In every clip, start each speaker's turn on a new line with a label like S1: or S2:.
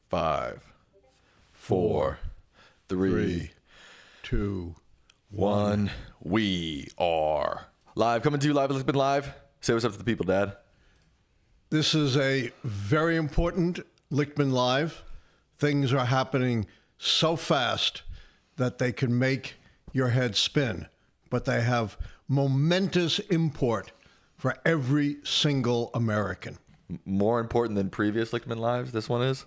S1: 5, 4, 3,
S2: 2,
S1: 1. We are live. Coming to you live at Lichtman Live. Say what's up to the people, Dad.
S2: This is a very important Lichtman Live. Things are happening so fast that they can make your head spin, but they have momentous import for every single American.
S1: More important than previous Lichtman Lives, this one is?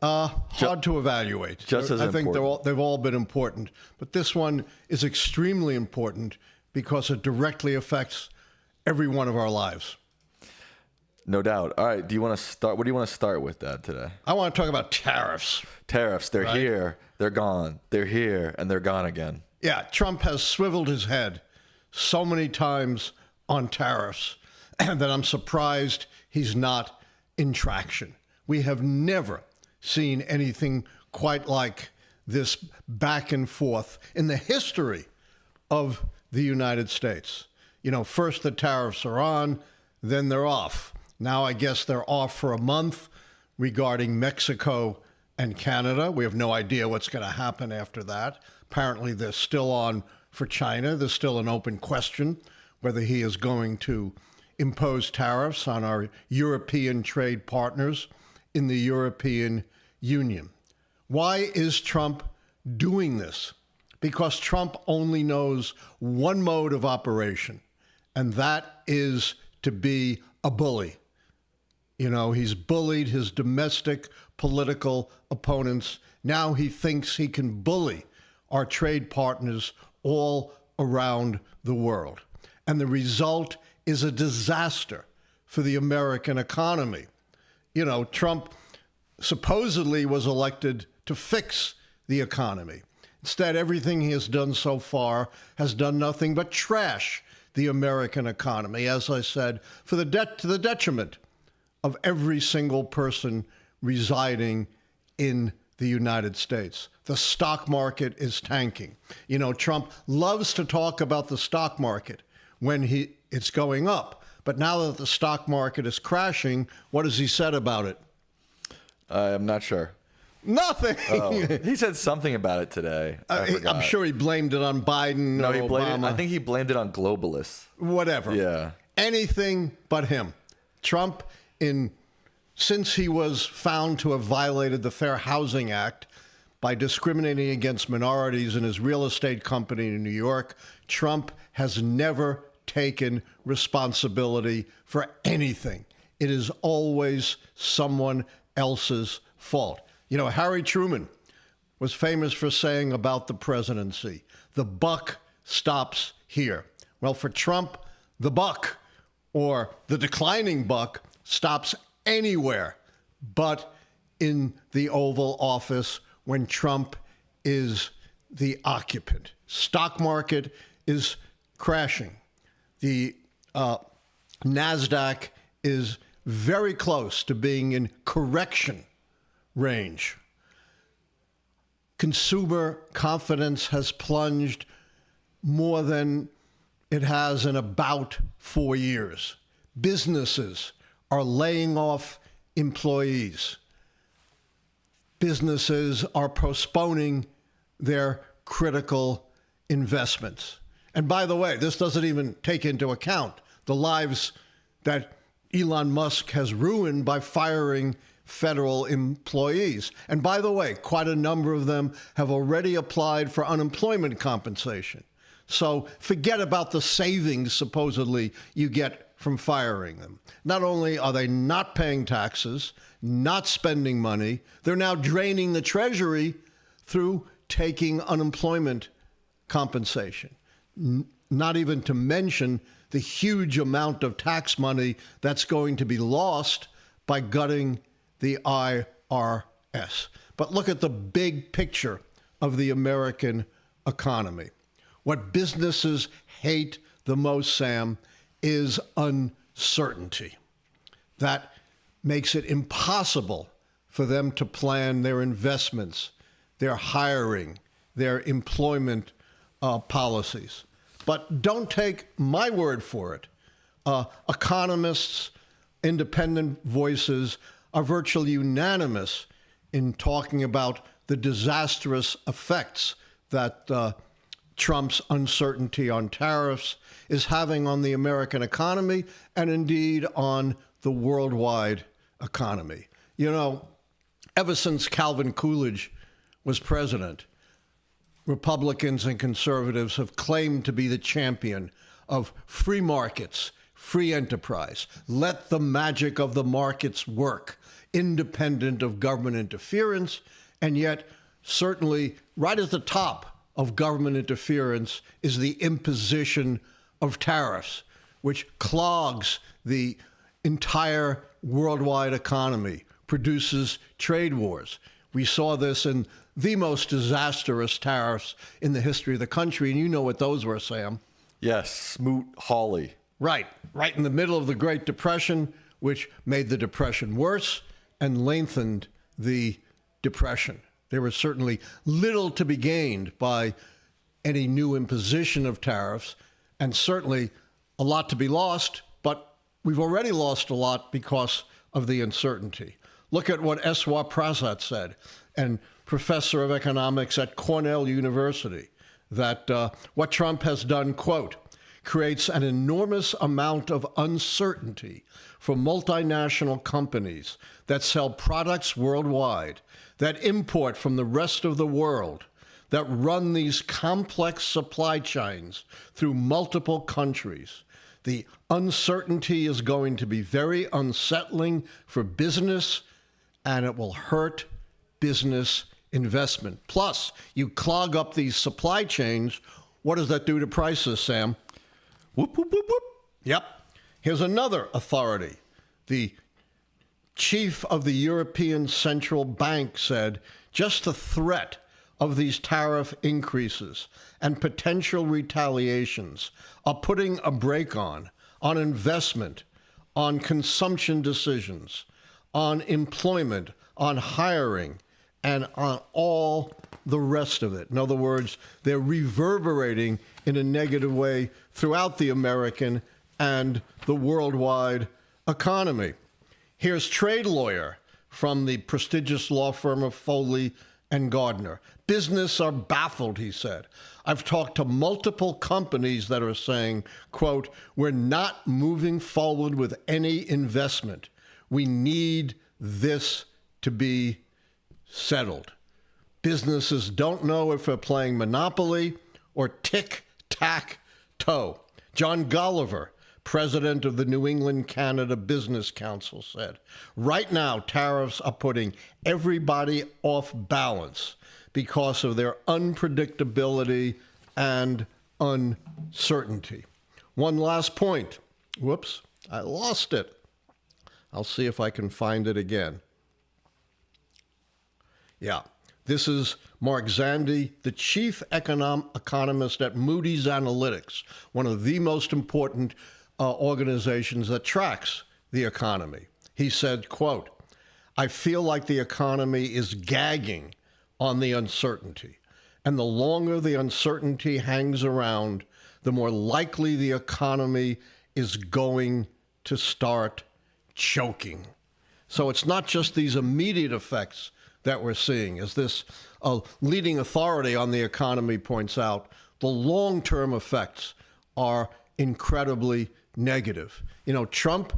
S2: Hard to evaluate.
S1: Just as
S2: I think
S1: important.
S2: they've all been important, but this one is extremely important because it directly affects every one of our lives.
S1: No doubt. All right, do you want to start? What do you want to start with, Dad, today?
S2: I want to talk about tariffs.
S1: Tariffs, they're
S2: Right.
S1: here, they're gone. They're here, and they're gone again.
S2: Yeah, Trump has swiveled his head so many times on tariffs that I'm surprised he's not in traction. We have never seen anything quite like this back and forth in the history of the United States. You know, first the tariffs are on, then they're off. Now I guess they're off for a month regarding Mexico and Canada. We have no idea what's going to happen after that. Apparently they're still on for China. There's still an open question whether he is going to impose tariffs on our European trade partners in the European Union. Why is Trump doing this? Because Trump only knows one mode of operation, and that is to be a bully. You know, he's bullied his domestic political opponents. Now he thinks he can bully our trade partners all around the world. And the result is a disaster for the American economy. You know, Trump supposedly was elected to fix the economy. Instead, everything he has done so far has done nothing but trash the American economy, as I said, to the detriment of every single person residing in the United States. The stock market is tanking. You know, Trump loves to talk about the stock market when it's going up. But now that the stock market is crashing, what has he said about it?
S1: I'm not sure.
S2: Nothing.
S1: Oh, he said something about it today.
S2: I'm sure he blamed it on Biden
S1: No,
S2: or
S1: he blamed
S2: Obama.
S1: it. I think he blamed it on globalists.
S2: Whatever.
S1: Yeah.
S2: Anything but him. Trump, since he was found to have violated the Fair Housing Act by discriminating against minorities in his real estate company in New York, Trump has never taken responsibility for anything. It is always someone else's fault. You know, Harry Truman was famous for saying about the presidency, the buck stops here. Well, for Trump, the buck, or the declining buck, stops anywhere but in the Oval Office when Trump is the occupant. Stock market is crashing. The NASDAQ is very close to being in correction range. Consumer confidence has plunged more than it has in about 4 years. Businesses are laying off employees. Businesses are postponing their critical investments. And by the way, this doesn't even take into account the lives that Elon Musk has ruined by firing federal employees. And by the way, quite a number of them have already applied for unemployment compensation. So forget about the savings supposedly you get from firing them. Not only are they not paying taxes, not spending money, they're now draining the Treasury through taking unemployment compensation. Not even to mention the huge amount of tax money that's going to be lost by gutting the IRS. But look at the big picture of the American economy. What businesses hate the most, Sam, is uncertainty. That makes it impossible for them to plan their investments, their hiring, their employment policies. But don't take my word for it. Economists, independent voices are virtually unanimous in talking about the disastrous effects that Trump's uncertainty on tariffs is having on the American economy and indeed on the worldwide economy. You know, ever since Calvin Coolidge was president, Republicans and conservatives have claimed to be the champion of free markets, free enterprise. Let the magic of the markets work, independent of government interference. And yet, certainly, right at the top of government interference is the imposition of tariffs, which clogs the entire worldwide economy, produces trade wars. We saw this in the most disastrous tariffs in the history of the country, and you know what those were, Sam.
S1: Yes, Smoot-Hawley.
S2: Right in the middle of the Great Depression, which made the Depression worse and lengthened the Depression. There was certainly little to be gained by any new imposition of tariffs, and certainly a lot to be lost, but we've already lost a lot because of the uncertainty. Look at what Eswar Prasad said, and professor of economics at Cornell University, that what Trump has done, quote, creates an enormous amount of uncertainty for multinational companies that sell products worldwide, that import from the rest of the world, that run these complex supply chains through multiple countries. The uncertainty is going to be very unsettling for business, and it will hurt business investment. Plus, you clog up these supply chains. What does that do to prices, Sam?
S1: Whoop, whoop, whoop, whoop.
S2: Yep. Here's another authority. The chief of the European Central Bank said just the threat of these tariff increases and potential retaliations are putting a brake on investment, on consumption decisions, on employment, on hiring, and on all the rest of it. In other words, they're reverberating in a negative way throughout the American and the worldwide economy. Here's trade lawyer from the prestigious law firm of Foley and Gardner. Business are baffled, he said. I've talked to multiple companies that are saying, quote, we're not moving forward with any investment. We need this to be settled. Businesses don't know if they're playing Monopoly or tic-tac-toe. John Golliver, president of the New England Canada Business Council, said, right now, tariffs are putting everybody off balance because of their unpredictability and uncertainty. One last point. Whoops, I lost it. I'll see if I can find it again. Yeah, this is Mark Zandi, the chief economist at Moody's Analytics, one of the most important organizations that tracks the economy. He said, quote, I feel like the economy is gagging on the uncertainty. And the longer the uncertainty hangs around, the more likely the economy is going to start choking. So it's not just these immediate effects that we're seeing. As this leading authority on the economy points out, the long-term effects are incredibly negative. You know, Trump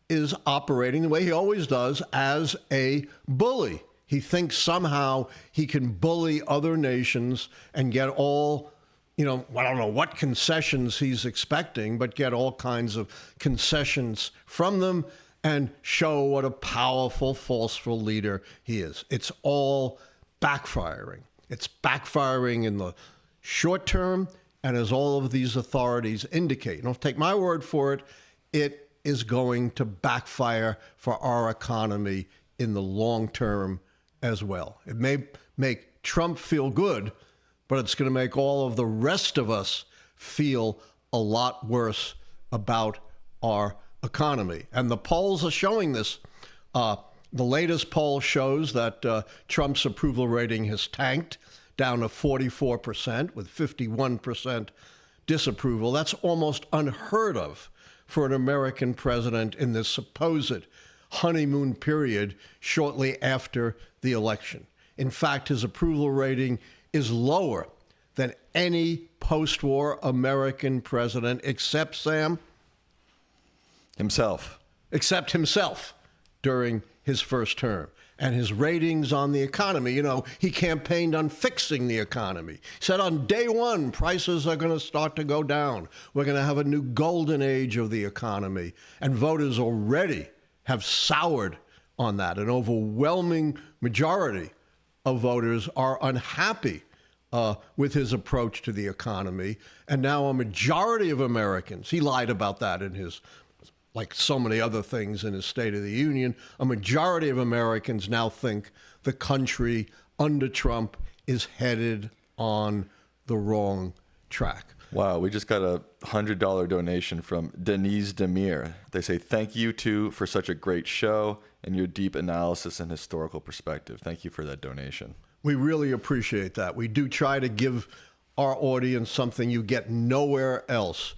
S2: is operating the way he always does as a bully. He thinks somehow he can bully other nations and get all, I don't know what concessions he's expecting, but get all kinds of concessions from them and show what a powerful, forceful leader he is. It's all backfiring. It's backfiring in the short term, and as all of these authorities indicate, don't take my word for it, it is going to backfire for our economy in the long term as well. It may make Trump feel good, but it's going to make all of the rest of us feel a lot worse about our economy. And the polls are showing this. The latest poll shows that Trump's approval rating has tanked down to 44% with 51% disapproval. That's almost unheard of for an American president in this supposed honeymoon period shortly after the election. In fact, his approval rating is lower than any post-war American president except
S1: Himself
S2: during his first term. And his ratings on the economy, he campaigned on fixing the economy. He said on day one, prices are going to start to go down. We're going to have a new golden age of the economy. And voters already have soured on that. An overwhelming majority of voters are unhappy with his approach to the economy. And now a majority of Americans, he lied about that in his, like so many other things in his State of the Union, a majority of Americans now think the country under Trump is headed on the wrong track.
S1: Wow, we just got a $100 donation from Denise Demir. They say, thank you two for such a great show and your deep analysis and historical perspective. Thank you for that donation.
S2: We really appreciate that. We do try to give our audience something you get nowhere else.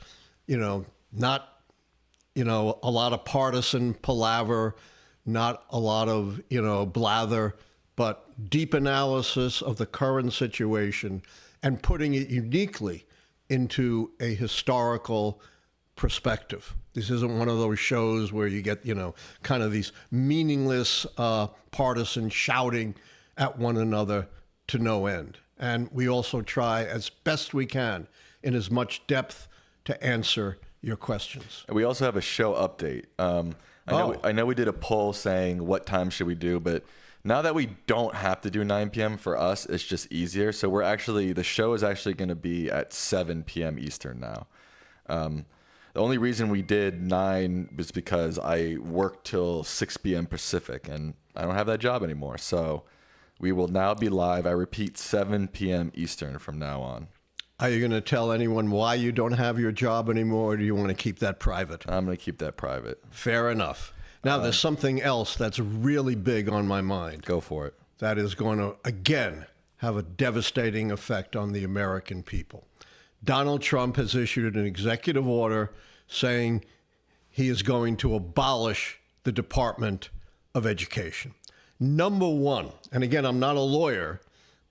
S2: Not a lot of partisan palaver, not a lot of, blather, but deep analysis of the current situation and putting it uniquely into a historical perspective. This isn't one of those shows where you get, kind of these meaningless partisan shouting at one another to no end. And we also try as best we can in as much depth to answer your questions.
S1: We also have a show update. I know we did a poll saying what time should we do, but now that we don't have to do 9 p.m. for us, it's just easier. So the show is actually going to be at 7 p.m. Eastern now. The only reason we did 9 was because I worked till 6 p.m. Pacific, and I don't have that job anymore. So we will now be live. I repeat, 7 p.m. Eastern from now on.
S2: Are you going to tell anyone why you don't have your job anymore, or do you want to keep that private?
S1: I'm going to keep that private.
S2: Fair enough. Now, there's something else that's really big on my mind.
S1: Go for it.
S2: That is going to, again, have a devastating effect on the American people. Donald Trump has issued an executive order saying he is going to abolish the Department of Education. Number one, and again, I'm not a lawyer,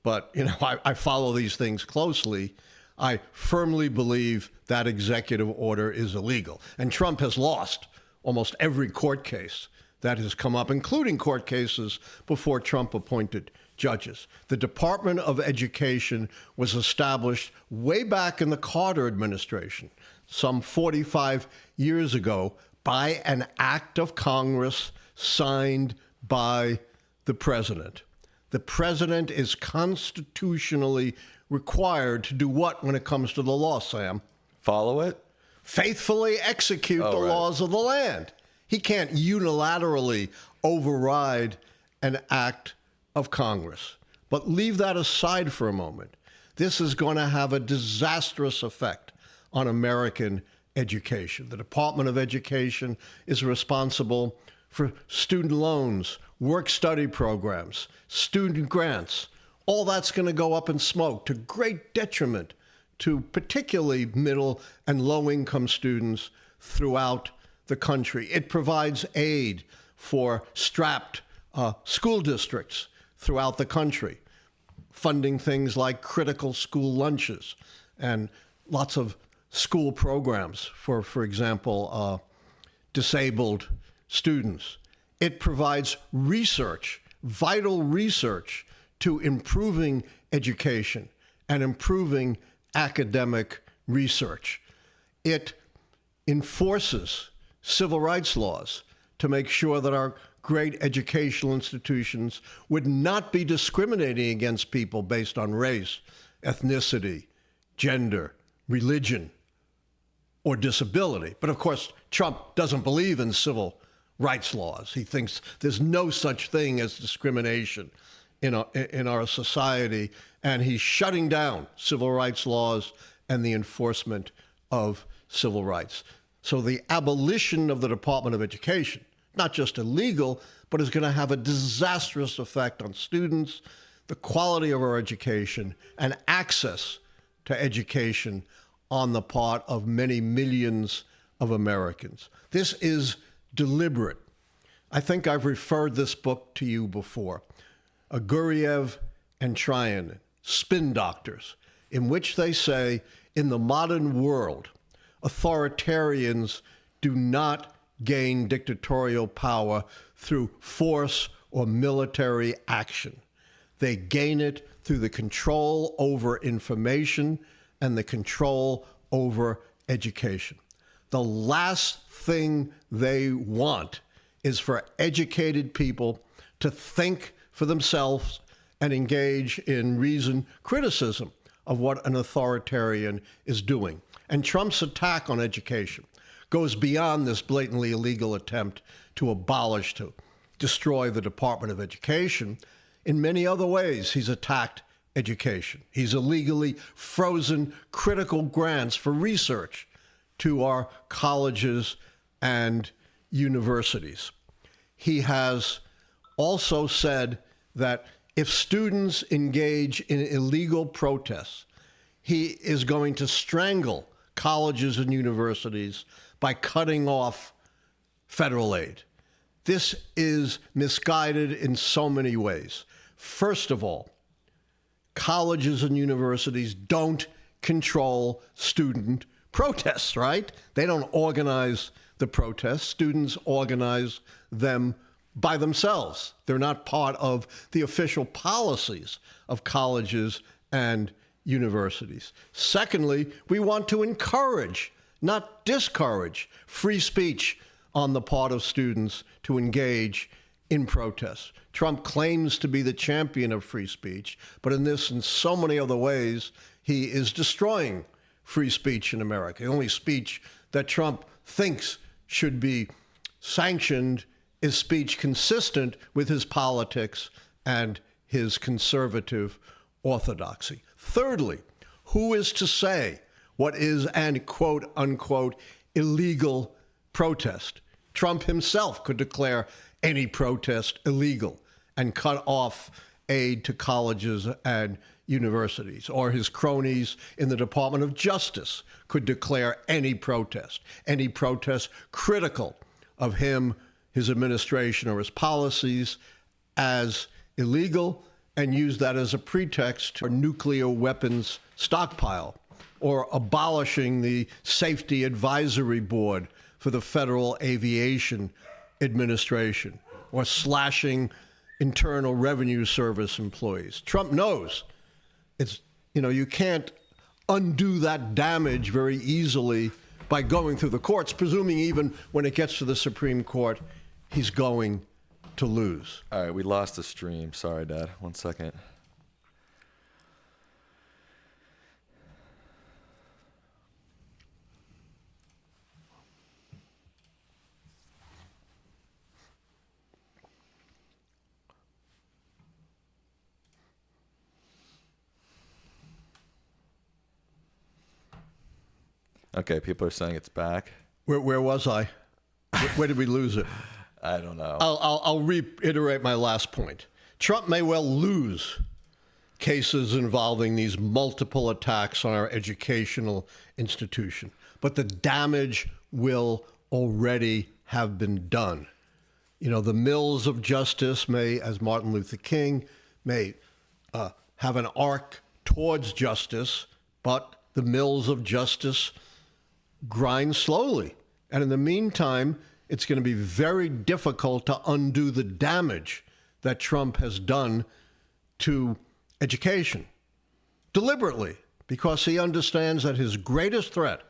S2: but I follow these things closely. I firmly believe that executive order is illegal. And Trump has lost almost every court case that has come up, including court cases before Trump appointed judges. The Department of Education was established way back in the Carter administration, some 45 years ago, by an act of Congress signed by the president. The president is constitutionally required to do what when it comes to the law, Sam?
S1: Follow it?
S2: Faithfully execute the laws of the land. He can't unilaterally override an act of Congress. But leave that aside for a moment. This is going to have a disastrous effect on American education. The Department of Education is responsible for student loans, work-study programs, student grants. All that's going to go up in smoke to great detriment to particularly middle and low-income students throughout the country. It provides aid for strapped school districts throughout the country, funding things like critical school lunches and lots of school programs for example, disabled students. It provides research, vital research, to improving education and improving academic research. It enforces civil rights laws to make sure that our great educational institutions would not be discriminating against people based on race, ethnicity, gender, religion, or disability. But of course, Trump doesn't believe in civil rights laws. He thinks there's no such thing as discrimination in our society, and he's shutting down civil rights laws and the enforcement of civil rights. So the abolition of the Department of Education, not just illegal, but is going to have a disastrous effect on students, the quality of our education, and access to education on the part of many millions of Americans. This is deliberate. I think I've referred this book to you before. Guriev and Tryon, Spin Doctors, in which they say, in the modern world, authoritarians do not gain dictatorial power through force or military action. They gain it through the control over information and the control over education. The last thing they want is for educated people to think for themselves and engage in reasoned criticism of what an authoritarian is doing. And Trump's attack on education goes beyond this blatantly illegal attempt to abolish, to destroy the Department of Education. In many other ways, he's attacked education. He's illegally frozen critical grants for research to our colleges and universities. He has also said that if students engage in illegal protests, he is going to strangle colleges and universities by cutting off federal aid. This is misguided in so many ways. First of all, colleges and universities don't control student protests, right? They don't organize the protests. Students organize them by themselves. They're not part of the official policies of colleges and universities. Secondly, we want to encourage, not discourage, free speech on the part of students to engage in protests. Trump claims to be the champion of free speech, but in this and so many other ways, he is destroying free speech in America. The only speech that Trump thinks should be sanctioned is speech consistent with his politics and his conservative orthodoxy. Thirdly, who is to say what is an quote unquote illegal protest? Trump himself could declare any protest illegal and cut off aid to colleges and universities, or his cronies in the Department of Justice could declare any protest critical of him, his administration, or his policies as illegal, and use that as a pretext for nuclear weapons stockpile, or abolishing the Safety Advisory Board for the Federal Aviation Administration, or slashing Internal Revenue Service employees. Trump knows you can't undo that damage very easily by going through the courts, presuming even when it gets to the Supreme Court, he's going to lose.
S1: All right, we lost the stream. Sorry, Dad. 1 second. Okay, people are saying it's back.
S2: Where was I? Where did we lose it?
S1: I don't know.
S2: I'll reiterate my last point. Trump may well lose cases involving these multiple attacks on our educational institution, but the damage will already have been done. The mills of justice may, as Martin Luther King, may have an arc towards justice, but the mills of justice grind slowly. And in the meantime, it's going to be very difficult to undo the damage that Trump has done to education deliberately, because he understands that his greatest threat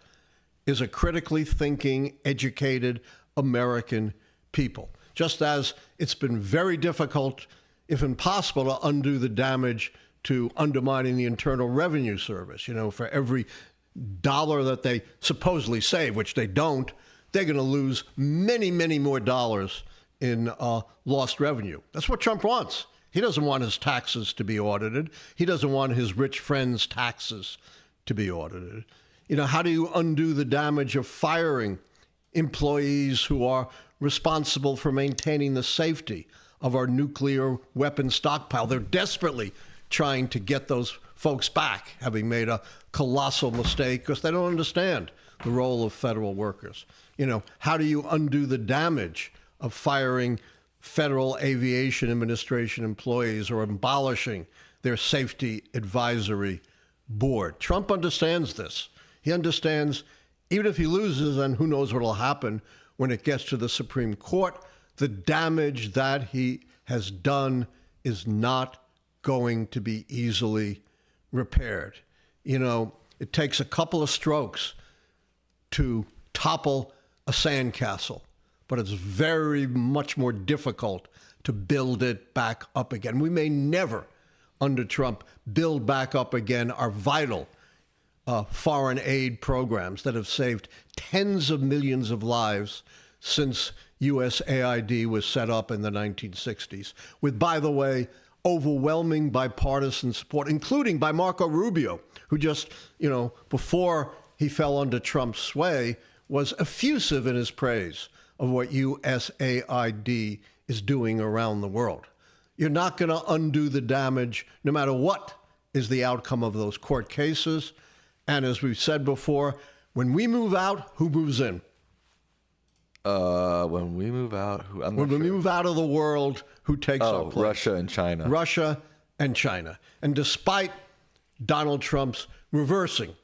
S2: is a critically thinking, educated American people. Just as it's been very difficult, if impossible, to undo the damage to undermining the Internal Revenue Service. For every dollar that they supposedly save, which they don't, they're going to lose many, many more dollars in lost revenue. That's what Trump wants. He doesn't want his taxes to be audited. He doesn't want his rich friends' taxes to be audited. How do you undo the damage of firing employees who are responsible for maintaining the safety of our nuclear weapons stockpile? They're desperately trying to get those folks back, having made a colossal mistake because they don't understand the role of federal workers. How do you undo the damage of firing Federal Aviation Administration employees or abolishing their safety advisory board. Trump understands this. He understands even if he loses, and who knows what will happen when it gets to the Supreme Court, the damage that he has done is not going to be easily repaired. You know, it takes a couple of strokes to topple a sandcastle, but it's very much more difficult to build it back up again. We may never, under Trump, build back up again our vital foreign aid programs that have saved tens of millions of lives since USAID was set up in the 1960s, with, by the way, overwhelming bipartisan support, including by Marco Rubio, who just, before he fell under Trump's sway, was effusive in his praise of what USAID is doing around the world. You're not going to undo the damage, no matter what is the outcome of those court cases. And as we've said before, when we move out, who moves in?
S1: When we move out,
S2: we move out of the world, who takes our place?
S1: Russia and China.
S2: Russia and China. And despite Donald Trump's reversing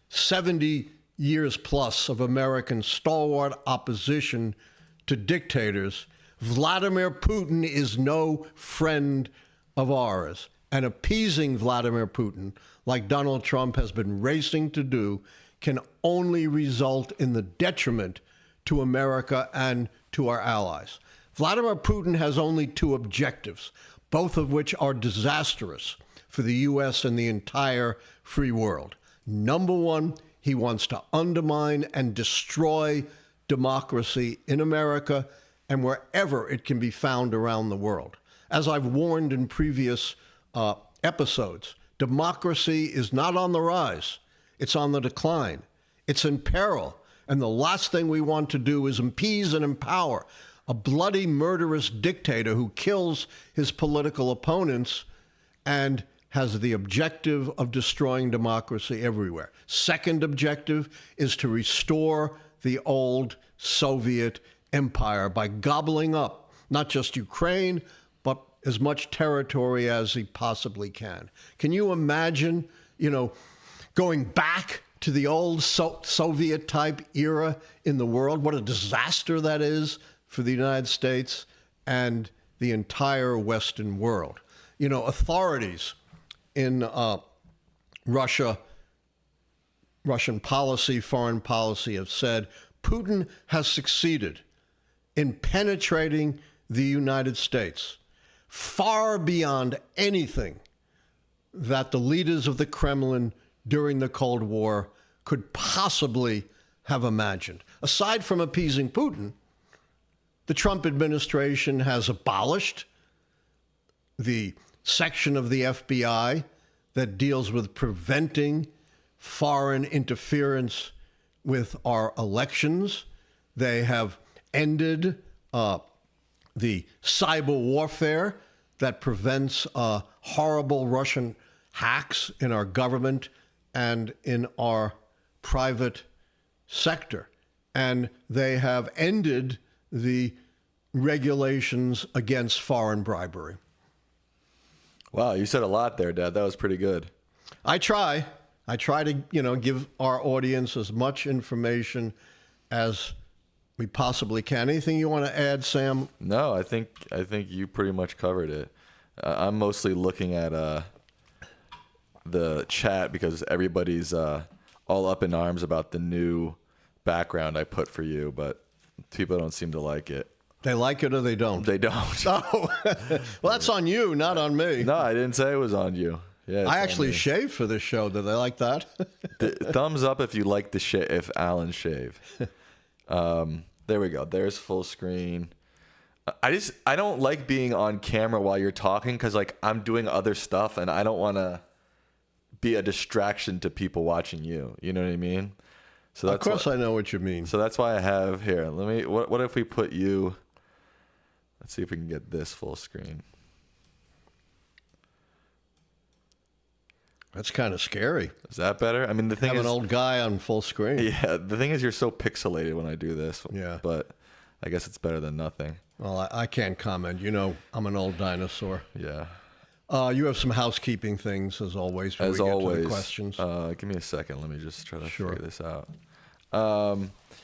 S2: 70 years plus of American stalwart opposition to dictators, Vladimir Putin is no friend of ours. And appeasing Vladimir Putin, like Donald Trump has been racing to do, can only result in the detriment to America and to our allies. Vladimir Putin has only two objectives, both of which are disastrous for the U.S. and the entire free world. Number one, he wants to undermine and destroy democracy in America and wherever it can be found around the world. As I've warned in previous episodes, democracy is not on the rise. It's on the decline. It's in peril. And the last thing we want to do is appease and empower a bloody, murderous dictator who kills his political opponents and has the objective of destroying democracy everywhere. Second objective is to restore the old Soviet empire by gobbling up not just Ukraine, but as much territory as he possibly can. Can you imagine, going back to the old Soviet-type era in the world? What a disaster that is for the United States and the entire Western world. Authorities in Russian policy, foreign policy, have said Putin has succeeded in penetrating the United States far beyond anything that the leaders of the Kremlin during the Cold War could possibly have imagined. Aside from appeasing Putin, the Trump administration has abolished the section of the FBI that deals with preventing foreign interference with our elections. They have ended the cyber warfare that prevents horrible Russian hacks in our government and in our private sector. And they have ended the regulations against foreign bribery.
S1: Wow, you said a lot there, Dad. That was pretty good.
S2: I try to, give our audience as much information as we possibly can. Anything you want to add, Sam?
S1: No, I think you pretty much covered it. I'm mostly looking at the chat because everybody's all up in arms about the new background I put for you, but people don't seem to like it.
S2: They like it or they don't?
S1: They don't.
S2: Oh, well, that's on you, not on me.
S1: No, I didn't say it was on you. Yeah,
S2: I actually shaved for this show. Did they like that?
S1: Thumbs up if you like the if Allan shave. There we go. There's full screen. I don't like being on camera while you're talking because I'm doing other stuff and I don't want to be a distraction to people watching you. You know what I mean? So that's
S2: of course I know what you mean.
S1: So that's why I have here. What if we put you? Let's see if we can get this full screen.
S2: That's kind of scary.
S1: Is that better? I mean, the thing is,
S2: an old guy on full screen.
S1: Yeah, the thing is, you're so pixelated when I do this.
S2: Yeah.
S1: But I guess it's better than nothing.
S2: Well, I can't comment. You know, I'm an old dinosaur.
S1: Yeah.
S2: You have some housekeeping things, as always, before we get to the questions.
S1: Give me a second. Let me just try to figure this out.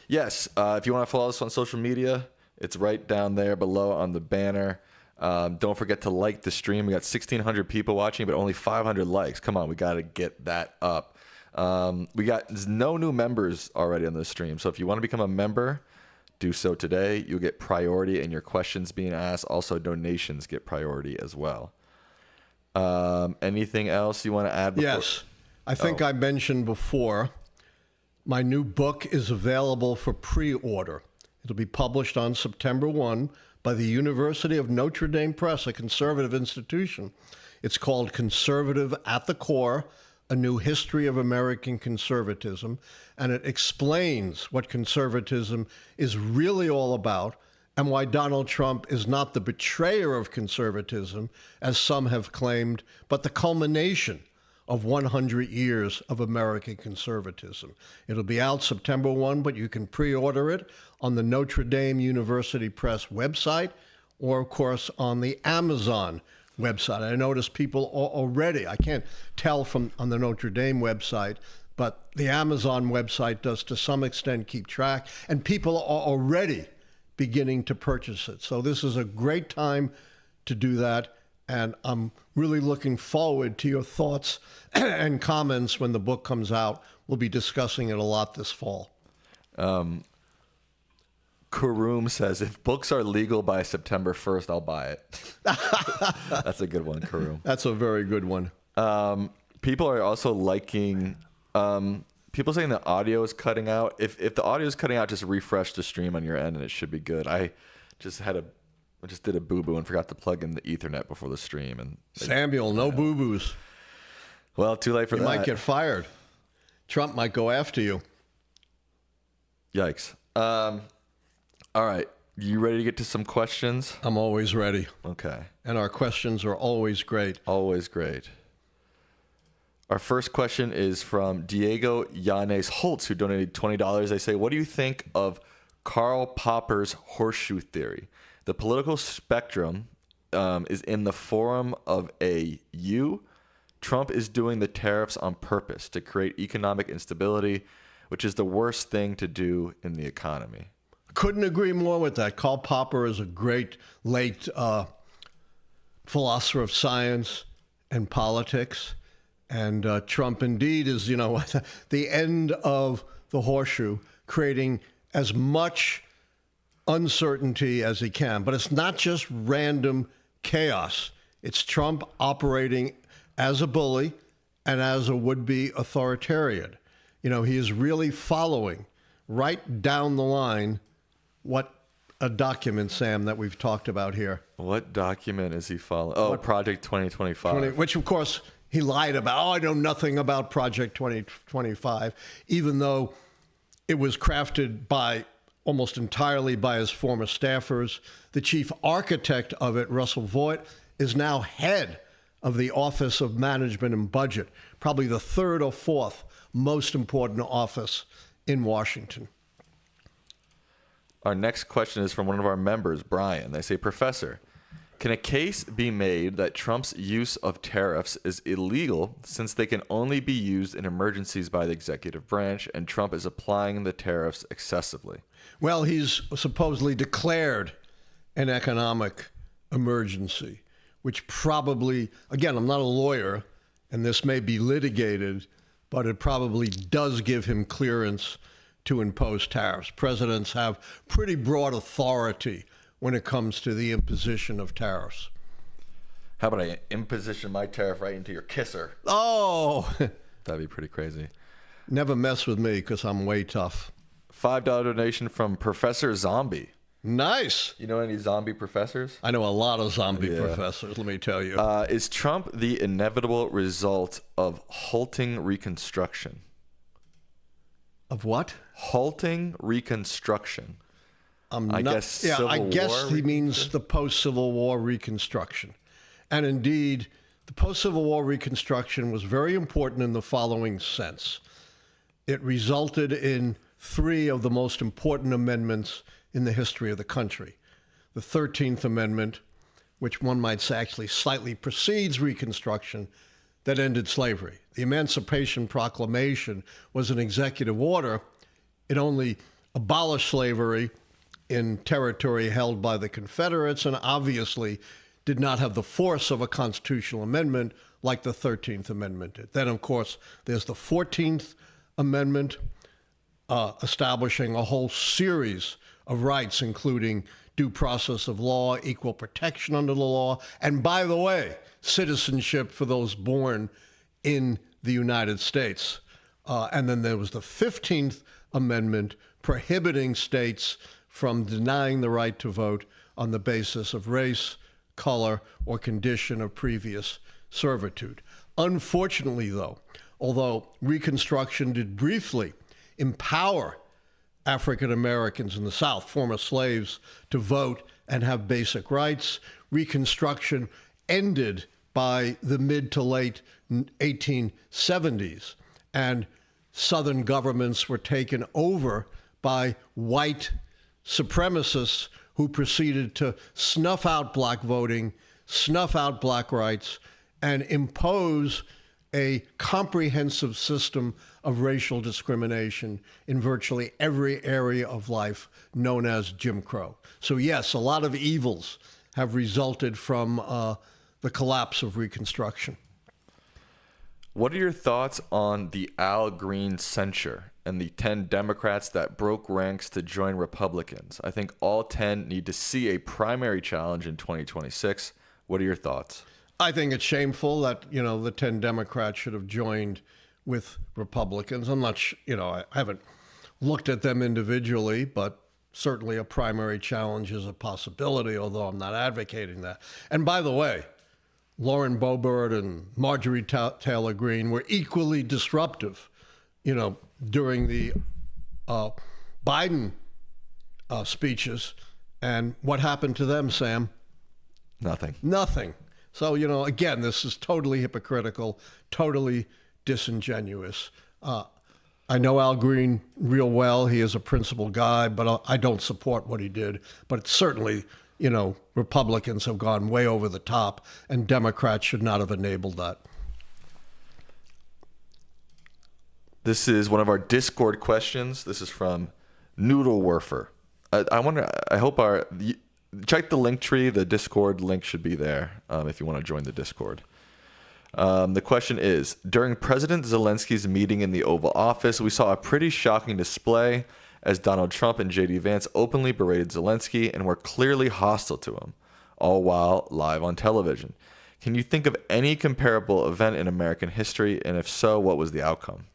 S1: Yes, if you want to follow us on social media, it's right down there below on the banner. Don't forget to like the stream. We got 1,600 people watching, but only 500 likes. Come on, we got to get that up. There's no new members already on the stream, so if you want to become a member, do so today. You'll get priority in your questions being asked. Also, donations get priority as well. Anything else you want to add?
S2: Yes. I think I mentioned before, my new book is available for pre-order. It'll be published on September 1 by the University of Notre Dame Press, a conservative institution. It's called Conservative at the Core, A New History of American Conservatism, and it explains what conservatism is really all about and why Donald Trump is not the betrayer of conservatism, as some have claimed, but the culmination of 100 years of American conservatism. It'll be out September 1, but you can pre-order it on the Notre Dame University Press website or, of course, on the Amazon website. I notice people already, I can't tell from on the Notre Dame website, but the Amazon website does to some extent keep track, and people are already beginning to purchase it. So this is a great time to do that, and I'm really looking forward to your thoughts and comments when the book comes out. We'll be discussing it a lot this fall.
S1: Karoom says, if books are legal by September 1st, I'll buy it. That's a good one, Karoom.
S2: That's a very good one.
S1: People are also liking... people saying the audio is cutting out. If the audio is cutting out, just refresh the stream on your end and it should be good. I just did a boo-boo and forgot to plug in the Ethernet before the stream. And
S2: Samuel, no boo-boos.
S1: Well, too late for that.
S2: You might get fired. Trump might go after you.
S1: Yikes. All right. You ready to get to some questions?
S2: I'm always ready.
S1: Okay.
S2: And our questions are always great.
S1: Always great. Our first question is from Diego Yanes Holtz, who donated $20. They say, what do you think of Karl Popper's horseshoe theory? The political spectrum is in the form of a U. Trump is doing the tariffs on purpose to create economic instability, which is the worst thing to do in the economy.
S2: Couldn't agree more with that. Karl Popper is a great late philosopher of science and politics. And Trump indeed is, the end of the horseshoe, creating as much uncertainty as he can. But it's not just random chaos. It's Trump operating as a bully and as a would-be authoritarian. He is really following right down the line what a document, Sam, that we've talked about here.
S1: What document is he following? Oh, Project 2025.
S2: Which, of course, he lied about. I know nothing about Project 2025, even though it was crafted almost entirely by his former staffers. The chief architect of it, Russell Voigt, is now head of the Office of Management and Budget, probably the third or fourth most important office in Washington.
S1: Our next question is from one of our members, Brian. They say, Professor, can a case be made that Trump's use of tariffs is illegal since they can only be used in emergencies by the executive branch and Trump is applying the tariffs excessively?
S2: Well, he's supposedly declared an economic emergency, which probably, again, I'm not a lawyer, and this may be litigated, but it probably does give him clearance to impose tariffs. Presidents have pretty broad authority when it comes to the imposition of tariffs.
S1: How about I imposition my tariff right into your kisser?
S2: Oh!
S1: That'd be pretty crazy.
S2: Never mess with me because I'm way tough.
S1: $5 donation from Professor Zombie.
S2: Nice.
S1: You know any zombie professors?
S2: I know a lot of zombie professors, let me tell you.
S1: Is Trump the inevitable result of halting Reconstruction?
S2: Of what?
S1: Halting Reconstruction. I guess
S2: he means the post-Civil War Reconstruction. And indeed, the post-Civil War Reconstruction was very important in the following sense. It resulted in 3 of the most important amendments in the history of the country. The 13th Amendment, which one might say actually slightly precedes Reconstruction, that ended slavery. The Emancipation Proclamation was an executive order. It only abolished slavery in territory held by the Confederates and obviously did not have the force of a constitutional amendment like the 13th Amendment did. Then, of course, there's the 14th Amendment, establishing a whole series of rights, including due process of law, equal protection under the law, and by the way, citizenship for those born in the United States. And then there was the 15th Amendment prohibiting states from denying the right to vote on the basis of race, color, or condition of previous servitude. Unfortunately, though, although Reconstruction did briefly empower African Americans in the South, former slaves, to vote and have basic rights, Reconstruction ended by the mid to late 1870s, and Southern governments were taken over by white supremacists who proceeded to snuff out black voting, snuff out black rights, and impose a comprehensive system of racial discrimination in virtually every area of life known as Jim Crow. So yes, a lot of evils have resulted from the collapse of Reconstruction.
S1: What are your thoughts on the Al Green censure and the 10 Democrats that broke ranks to join Republicans? I think all 10 need to see a primary challenge in 2026. What are your thoughts?
S2: I think it's shameful that, the 10 Democrats should have joined with Republicans. I'm not, I haven't looked at them individually, but certainly a primary challenge is a possibility, although I'm not advocating that. And by the way, Lauren Boebert and Marjorie Taylor Greene were equally disruptive, during the Biden speeches. And what happened to them, Sam? Nothing. So, again, this is totally hypocritical, totally disingenuous. I know Al Green real well. He is a principled guy, but I don't support what he did. But certainly, Republicans have gone way over the top, and Democrats should not have enabled that.
S1: This is one of our Discord questions. This is from Noodlewerfer. I hope check the link tree. The Discord link should be there if you want to join the Discord. The question is, during President Zelensky's meeting in the Oval Office, we saw a pretty shocking display as Donald Trump and J.D. Vance openly berated Zelensky and were clearly hostile to him, all while live on television. Can you think of any comparable event in American history, and if so, what was the outcome?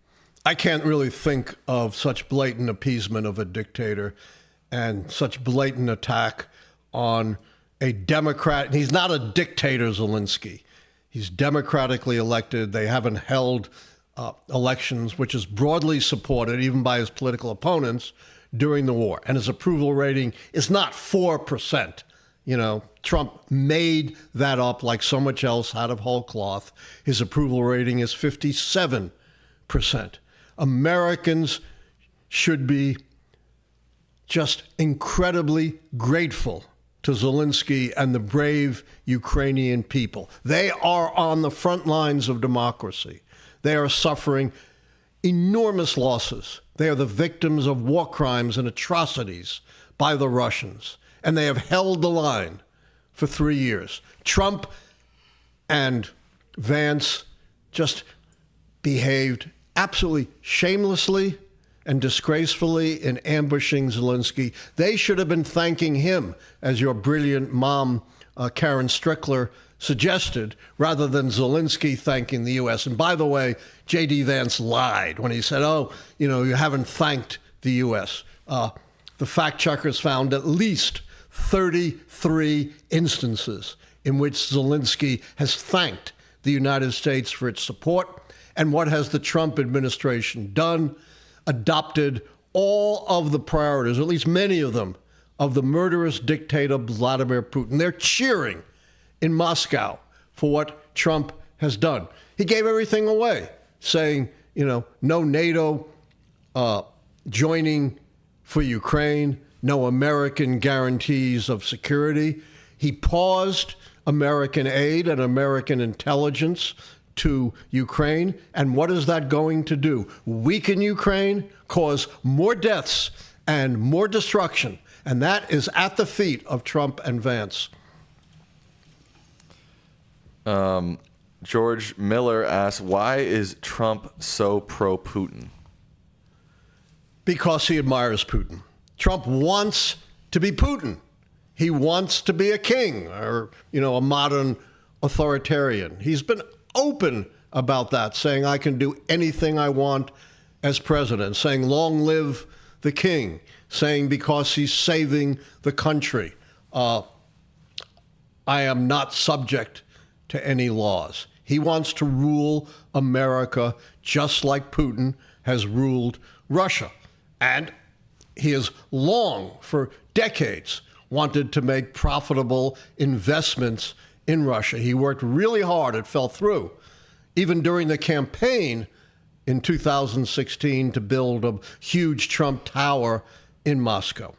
S2: I can't really think of such blatant appeasement of a dictator and such blatant attack on a Democrat. He's not a dictator, Zelensky. He's democratically elected. They haven't held elections, which is broadly supported even by his political opponents during the war. And his approval rating is not 4%. Trump made that up like so much else out of whole cloth. His approval rating is 57%. Americans should be just incredibly grateful to Zelensky and the brave Ukrainian people. They are on the front lines of democracy. They are suffering enormous losses. They are the victims of war crimes and atrocities by the Russians, and they have held the line for 3 years. Trump and Vance just behaved absolutely shamelessly and disgracefully in ambushing Zelensky. They should have been thanking him, as your brilliant mom, Karen Strickler, suggested, rather than Zelensky thanking the U.S. And by the way, J.D. Vance lied when he said, you haven't thanked the U.S. The fact checkers found at least 33 instances in which Zelensky has thanked the United States for its support. And what has the Trump administration done? Adopted all of the priorities, or at least many of them, of the murderous dictator Vladimir Putin. They're cheering in Moscow for what Trump has done. He gave everything away, saying, no NATO joining for Ukraine, no American guarantees of security. He paused American aid and American intelligence to Ukraine. And what is that going to do? Weaken Ukraine, cause more deaths and more destruction. And that is at the feet of Trump and Vance.
S1: George Miller asks, why is Trump so pro-Putin?
S2: Because he admires Putin. Trump wants to be Putin. He wants to be a king or, a modern authoritarian. He's been open about that, saying I can do anything I want as president, saying long live the king, saying because he's saving the country, I am not subject to any laws. He wants to rule America just like Putin has ruled Russia. And he has long, for decades, wanted to make profitable investments in Russia. He worked really hard. It fell through. Even during the campaign in 2016 to build a huge Trump Tower in Moscow.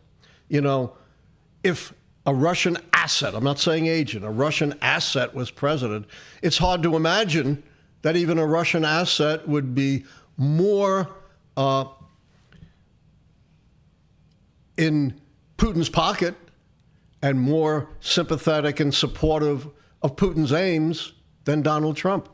S2: If a Russian asset, I'm not saying agent, a Russian asset was president, it's hard to imagine that even a Russian asset would be more in Putin's pocket and more sympathetic and supportive of Putin's aims than Donald Trump.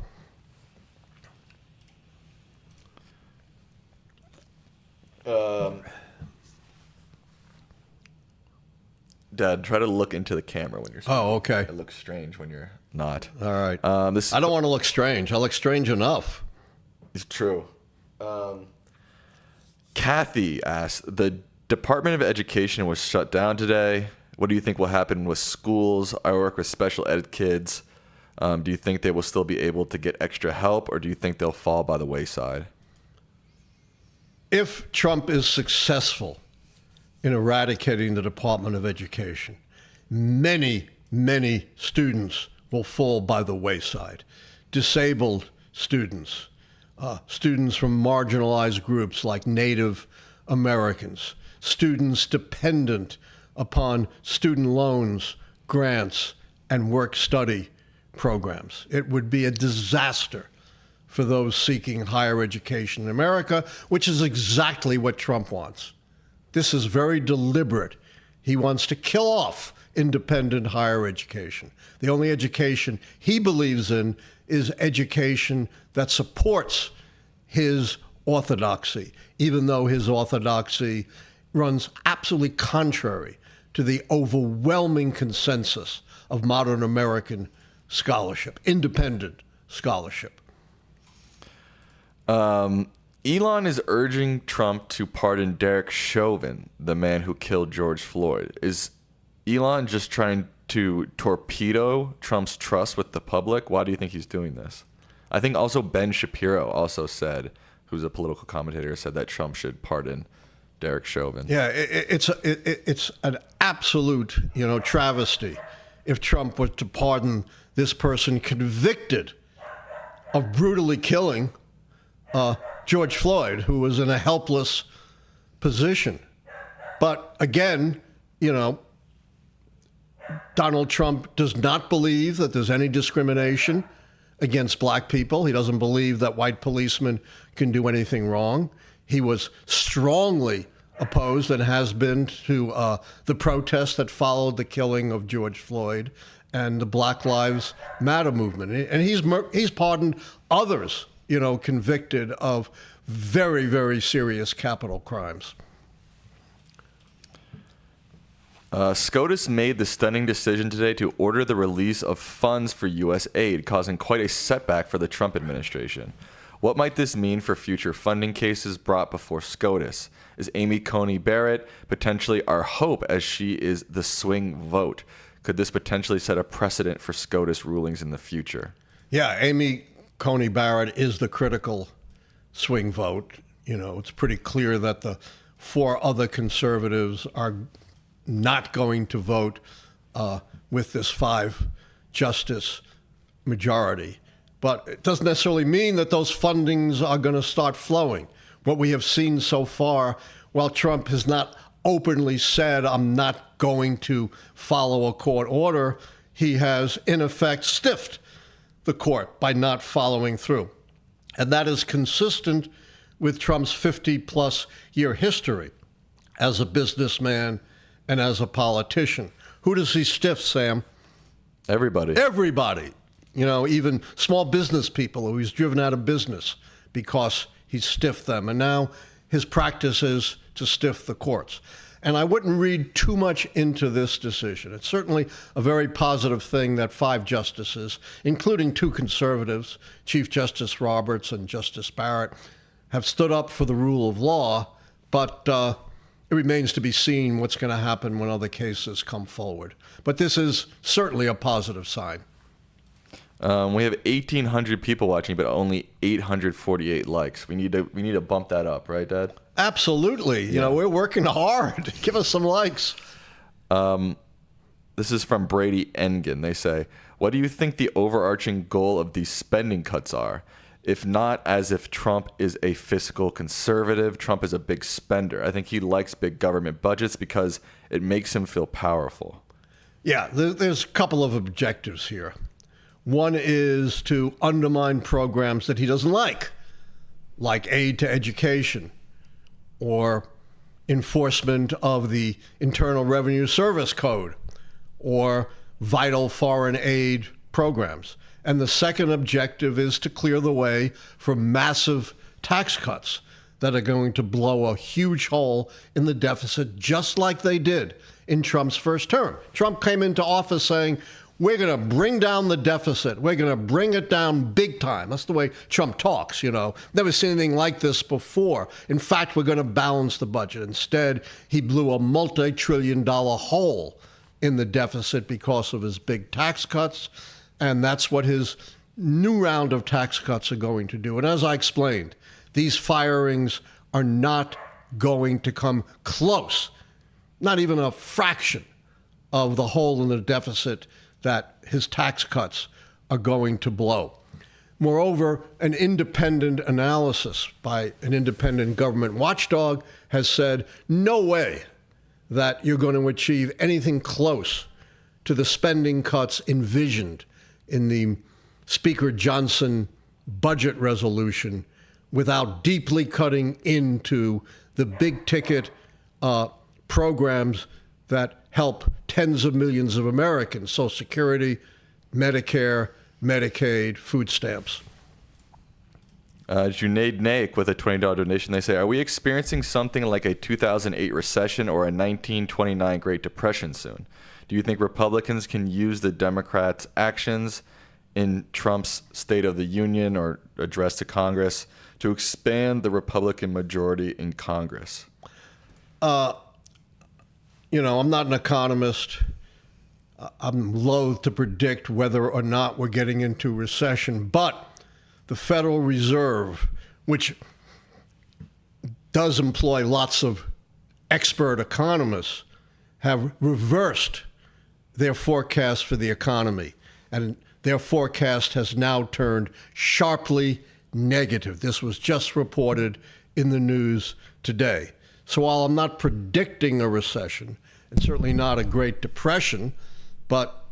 S1: Dad, try to look into the camera when you're speaking.
S2: Oh, okay.
S1: It looks strange when you're not.
S2: All right.
S1: I
S2: don't want to look strange. I look strange enough.
S1: It's true. Kathy asks, the Department of Education was shut down today. What do you think will happen with schools? I work with special ed kids. Do you think they will still be able to get extra help, or do you think they'll fall by the wayside?
S2: If Trump is successful in eradicating the Department of Education, many, many students will fall by the wayside. Disabled students, students from marginalized groups like Native Americans, students dependent upon student loans, grants, and work-study programs. It would be a disaster for those seeking higher education in America, which is exactly what Trump wants. This is very deliberate. He wants to kill off independent higher education. The only education he believes in is education that supports his orthodoxy, even though his orthodoxy runs absolutely contrary to the overwhelming consensus of modern American scholarship, independent scholarship.
S1: Elon is urging Trump to pardon Derek Chauvin, the man who killed George Floyd. Is Elon just trying to torpedo Trump's trust with the public? Why do you think he's doing this? I think also Ben Shapiro also said, who's a political commentator, said that Trump should pardon Derek Chauvin.
S2: Yeah, it's an absolute, travesty if Trump was to pardon this person convicted of brutally killing George Floyd, who was in a helpless position. But again, Donald Trump does not believe that there's any discrimination against black people. He doesn't believe that white policemen can do anything wrong. He was strongly opposed and has been to the protests that followed the killing of George Floyd and the Black Lives Matter movement. And he's pardoned others, convicted of very, very serious capital crimes.
S1: SCOTUS made the stunning decision today to order the release of funds for U.S. aid, causing quite a setback for the Trump administration. What might this mean for future funding cases brought before SCOTUS? Is Amy Coney Barrett potentially our hope, as she is the swing vote? Could this potentially set a precedent for SCOTUS rulings in the future?
S2: Yeah, Amy Coney Barrett is the critical swing vote. It's pretty clear that the four other conservatives are not going to vote with this 5-justice majority. But it doesn't necessarily mean that those fundings are going to start flowing. What we have seen so far, while Trump has not openly said, I'm not going to follow a court order, he has, in effect, stiffed the court by not following through. And that is consistent with Trump's 50-plus year history as a businessman and as a politician. Who does he stiff, Sam?
S1: Everybody.
S2: Everybody. Even small business people who he's driven out of business because he stiffed them. And now his practice is to stiff the courts. And I wouldn't read too much into this decision. It's certainly a very positive thing that 5 justices, including 2 conservatives, Chief Justice Roberts and Justice Barrett, have stood up for the rule of law, but it remains to be seen what's going to happen when other cases come forward. But this is certainly a positive sign.
S1: We have 1,800 people watching, but only 848 likes. We need to bump that up, right, Dad?
S2: Absolutely. We're working hard. Give us some likes.
S1: This is from Brady Engen. They say, what do you think the overarching goal of these spending cuts are? If not, as if Trump is a fiscal conservative, Trump is a big spender. I think he likes big government budgets because it makes him feel powerful.
S2: Yeah, there's a couple of objectives here. One is to undermine programs that he doesn't like aid to education or enforcement of the Internal Revenue Service Code or vital foreign aid programs. And the second objective is to clear the way for massive tax cuts that are going to blow a huge hole in the deficit, just like they did in Trump's first term. Trump came into office saying, we're going to bring down the deficit. We're going to bring it down big time. That's the way Trump talks, Never seen anything like this before. In fact, we're going to balance the budget. Instead, he blew a multi-trillion-dollar hole in the deficit because of his big tax cuts. And that's what his new round of tax cuts are going to do. And as I explained, these firings are not going to come close, not even a fraction of the hole in the deficit that his tax cuts are going to blow. Moreover, an independent analysis by an independent government watchdog has said, no way that you're going to achieve anything close to the spending cuts envisioned in the Speaker Johnson budget resolution without deeply cutting into the big ticket programs that help tens of millions of Americans, Social Security, Medicare, Medicaid, food stamps.
S1: Junaid Naik with a $20 donation. They say, are we experiencing something like a 2008 recession or a 1929 Great Depression soon? Do you think Republicans can use the Democrats' actions in Trump's State of the Union or address to Congress to expand the Republican majority in Congress?
S2: I'm not an economist. I'm loath to predict whether or not we're getting into recession, but the Federal Reserve, which does employ lots of expert economists, have reversed their forecast for the economy. And their forecast has now turned sharply negative. This was just reported in the news today. So while I'm not predicting a recession, and certainly not a Great Depression, but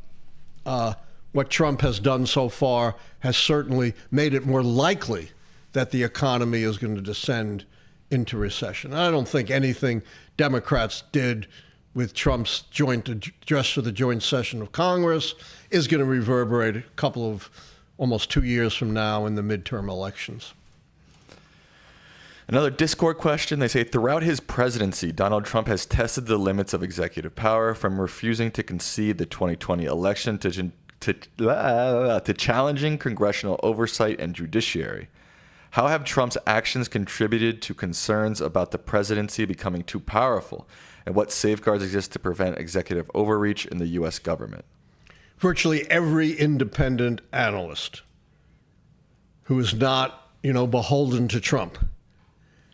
S2: what Trump has done so far has certainly made it more likely that the economy is going to descend into recession. I don't think anything Democrats did with Trump's joint address to the joint session of Congress is going to reverberate a couple of almost 2 years from now in the midterm elections.
S1: Another Discord question. They say, throughout his presidency, Donald Trump has tested the limits of executive power, from refusing to concede the 2020 election to challenging congressional oversight and judiciary. How have Trump's actions contributed to concerns about the presidency becoming too powerful? And what safeguards exist to prevent executive overreach in the U.S. government?
S2: Virtually every independent analyst who is not, beholden to Trump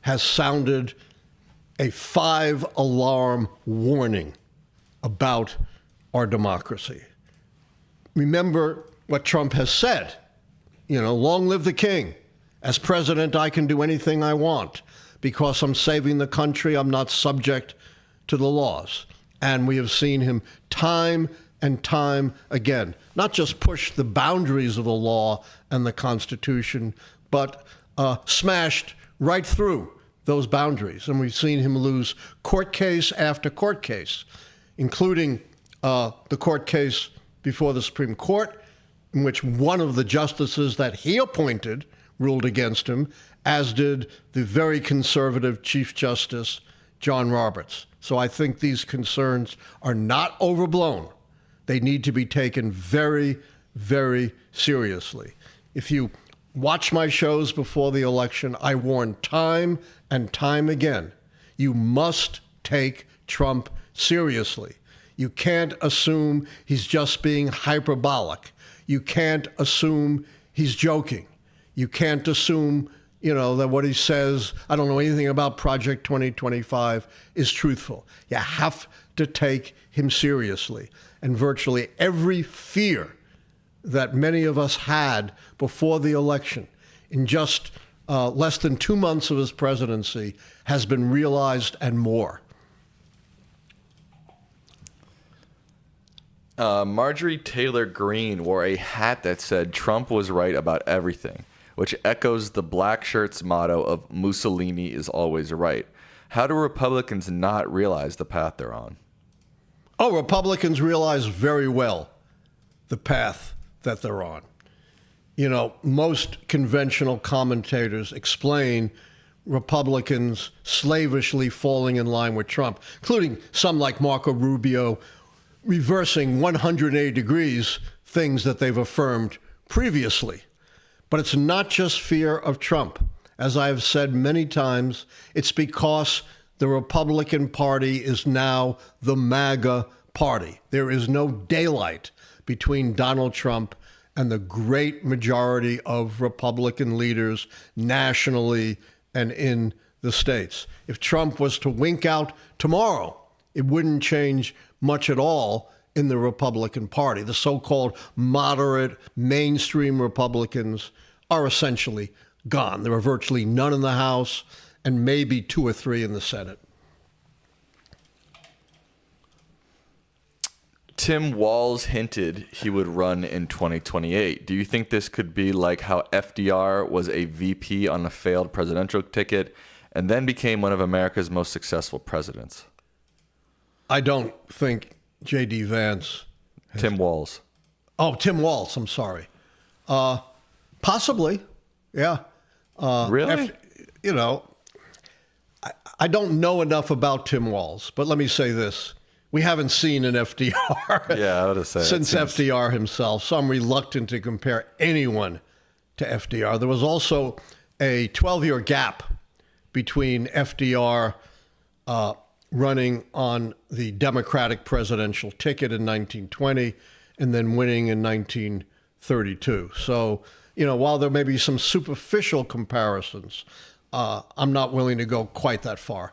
S2: has sounded a 5-alarm warning about our democracy. Remember what Trump has said. Long live the king. As president, I can do anything I want. Because I'm saving the country, I'm not subject to the laws. And we have seen him time and time again, not just push the boundaries of the law and the Constitution, but smashed right through those boundaries. And we've seen him lose court case after court case, including the court case before the Supreme Court, in which one of the justices that he appointed ruled against him, as did the very conservative Chief Justice John Roberts. So I think these concerns are not overblown. They need to be taken very, very seriously. If you watch my shows before the election, I warned time and time again, you must take Trump seriously. You can't assume he's just being hyperbolic. You can't assume he's joking. You can't assume, that what he says, I don't know anything about Project 2025, is truthful. You have to take him seriously. And virtually every fear that many of us had before the election, in just less than 2 months of his presidency, has been realized and more.
S1: Marjorie Taylor Greene wore a hat that said Trump was right about everything, which echoes the black shirt's motto of Mussolini is always right. How do Republicans not realize the path they're on?
S2: Oh, Republicans realize very well the path that they're on. Most conventional commentators explain Republicans slavishly falling in line with Trump, including some like Marco Rubio, reversing 180 degrees things that they've affirmed previously. But it's not just fear of Trump. As I have said many times, it's because the Republican Party is now the MAGA party. There is no daylight between Donald Trump and the great majority of Republican leaders nationally and in the states. If Trump was to wink out tomorrow, it wouldn't change much at all in the Republican Party. The so-called moderate mainstream Republicans are essentially gone. There are virtually none in the House and maybe 2 or 3 in the Senate.
S1: Tim Walz hinted he would run in 2028. Do you think this could be like how FDR was a VP on a failed presidential ticket and then became one of America's most successful presidents?
S2: I don't think J.D. Vance.
S1: Tim Walz.
S2: Oh, Tim Walz. I'm sorry. Possibly. Yeah.
S1: Really?
S2: I don't know enough about Tim Walz, but let me say this. We haven't seen an FDR
S1: yeah, I would say
S2: since FDR himself, so I'm reluctant to compare anyone to FDR. There was also a 12-year gap between FDR running on the Democratic presidential ticket in 1920 and then winning in 1932. So, while there may be some superficial comparisons, I'm not willing to go quite that far.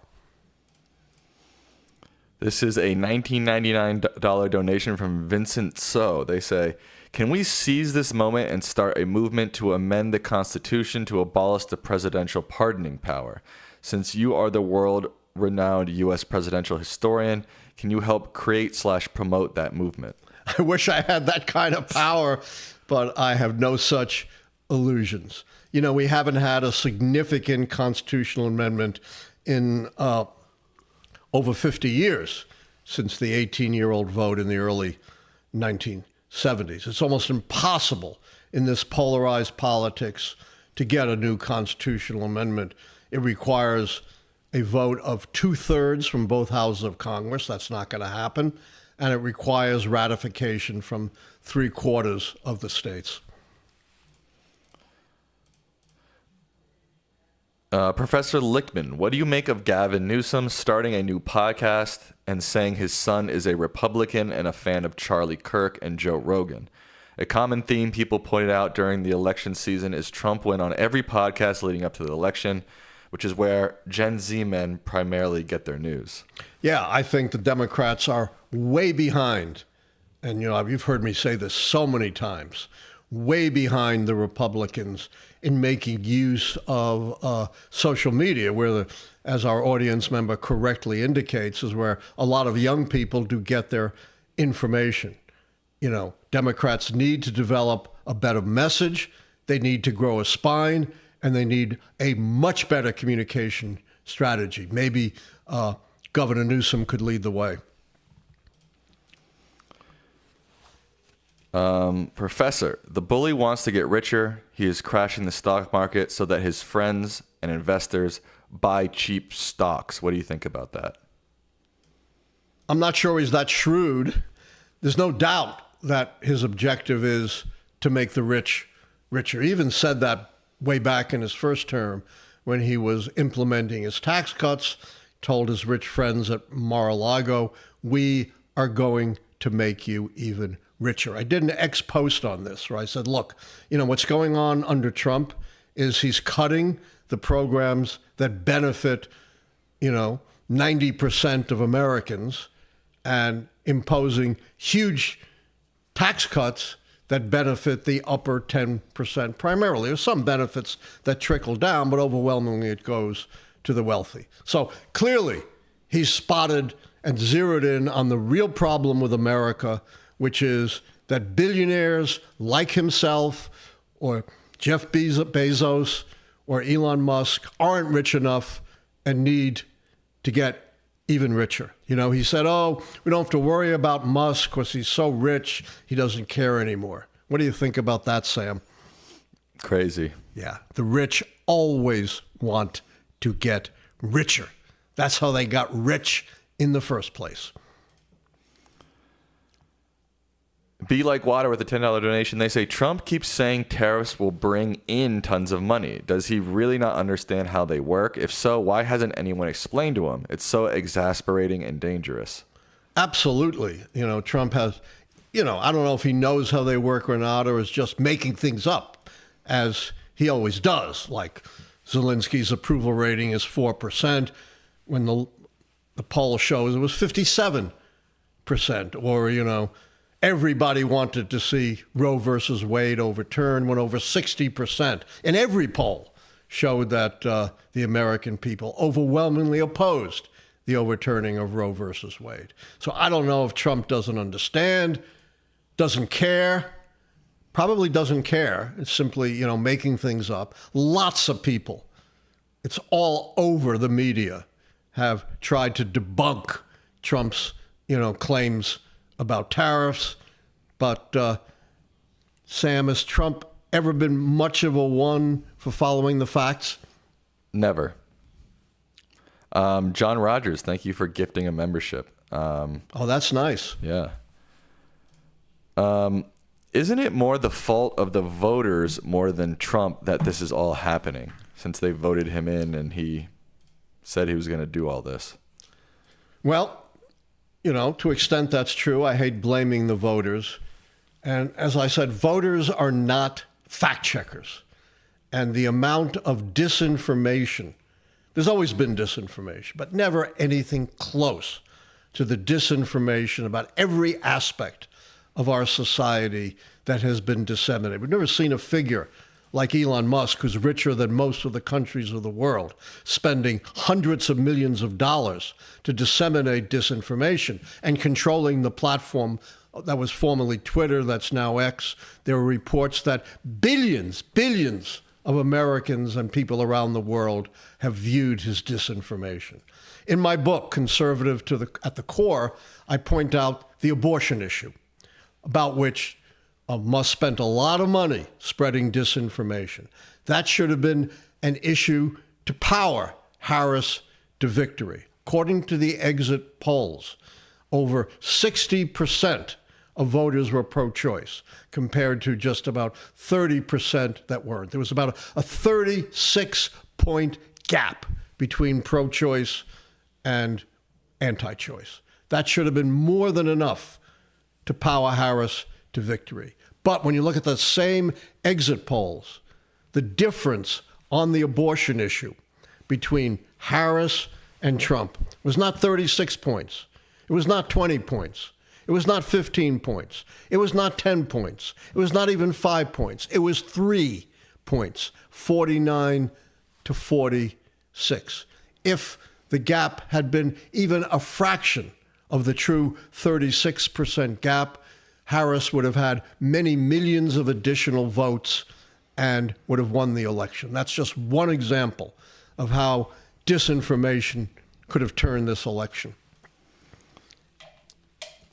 S1: This is a $1999 donation from Vincent So. They say, can we seize this moment and start a movement to amend the Constitution to abolish the presidential pardoning power? Since you are the world-renowned U.S. presidential historian, can you help create/promote that movement?
S2: I wish I had that kind of power, but I have no such illusions. We haven't had a significant constitutional amendment in over 50 years since the 18-year-old vote in the early 1970s. It's almost impossible in this polarized politics to get a new constitutional amendment. It requires a vote of 2/3 from both houses of Congress. That's not going to happen. And it requires ratification from 3/4 of the states.
S1: Professor Lichtman, what do you make of Gavin Newsom starting a new podcast and saying his son is a Republican and a fan of Charlie Kirk and Joe Rogan? A common theme people pointed out during the election season is Trump went on every podcast leading up to the election, which is where Gen Z men primarily get their news.
S2: Yeah, I think the Democrats are way behind. And, you've heard me say this so many times. way behind the Republicans in making use of social media, where, as our audience member correctly indicates, is where a lot of young people do get their information. You know, Democrats need to develop a better message. They need to grow a spine, and they need a much better communication strategy. Maybe Governor Newsom could lead the way.
S1: Professor, the bully wants to get richer. He is crashing the stock market so that his friends and investors buy cheap stocks. What do you think about that?
S2: I'm not sure he's that shrewd. There's no doubt that his objective is to make the rich richer. He even said that way back in his first term when he was implementing his tax cuts, told his rich friends at Mar-a-Lago, we are going to make you even richer. I did an ex post on this where I said, look, you know, what's going on under Trump is he's cutting the programs that benefit, 90% of Americans and imposing huge tax cuts that benefit the upper 10% primarily. There's some benefits that trickle down, but overwhelmingly it goes to the wealthy. So clearly he's spotted and zeroed in on the real problem with America, which is that billionaires like himself or Jeff Bezos or Elon Musk aren't rich enough and need to get even richer. He said, we don't have to worry about Musk because he's so rich, he doesn't care anymore. What do you think about that, Sam?
S1: Crazy.
S2: Yeah, the rich always want to get richer. That's how they got rich in the first place.
S1: Be Like Water with a $10 donation. They say Trump keeps saying tariffs will bring in tons of money. Does he really not understand how they work? If so, why hasn't anyone explained to him? It's so exasperating and dangerous.
S2: Absolutely. Trump has, I don't know if he knows how they work or not, or is just making things up, as he always does. Like Zelensky's approval rating is 4%, when the poll shows it was 57%. Or, everybody wanted to see Roe versus Wade overturned when over 60% in every poll showed that the American people overwhelmingly opposed the overturning of Roe versus Wade. So I don't know if Trump doesn't understand, doesn't care, probably doesn't care. It's simply, making things up. Lots of people, it's all over the media, have tried to debunk Trump's, claims about tariffs. But Sam, has Trump ever been much of a one for following the facts?
S1: Never. John Rogers, thank you for gifting a membership.
S2: That's nice.
S1: Yeah. Isn't it more the fault of the voters more than Trump that this is all happening, since they voted him in and he said he was going to do all this?
S2: Well, to extent that's true. I hate blaming the voters. And as I said, voters are not fact checkers. And the amount of disinformation, there's always been disinformation, but never anything close to the disinformation about every aspect of our society that has been disseminated. We've never seen a figure like Elon Musk, who's richer than most of the countries of the world, spending hundreds of millions of dollars to disseminate disinformation and controlling the platform that was formerly Twitter, that's now X. There are reports that billions of Americans and people around the world have viewed his disinformation. In my book, Conservative at the Core, I point out the abortion issue, about which Musk spent a lot of money spreading disinformation. That should have been an issue to power Harris to victory. According to the exit polls, over 60% of voters were pro-choice, compared to just about 30% that weren't. There was about a 36-point gap between pro-choice and anti-choice. That should have been more than enough to power Harris to victory. But when you look at the same exit polls, the difference on the abortion issue between Harris and Trump was not 36 points. It was not 20 points. It was not 15 points. It was not 10 points. It was not even 5 points. It was 3 points, 49 to 46. If the gap had been even a fraction of the true 36% gap, Harris would have had many millions of additional votes and would have won the election. That's just one example of how disinformation could have turned this election.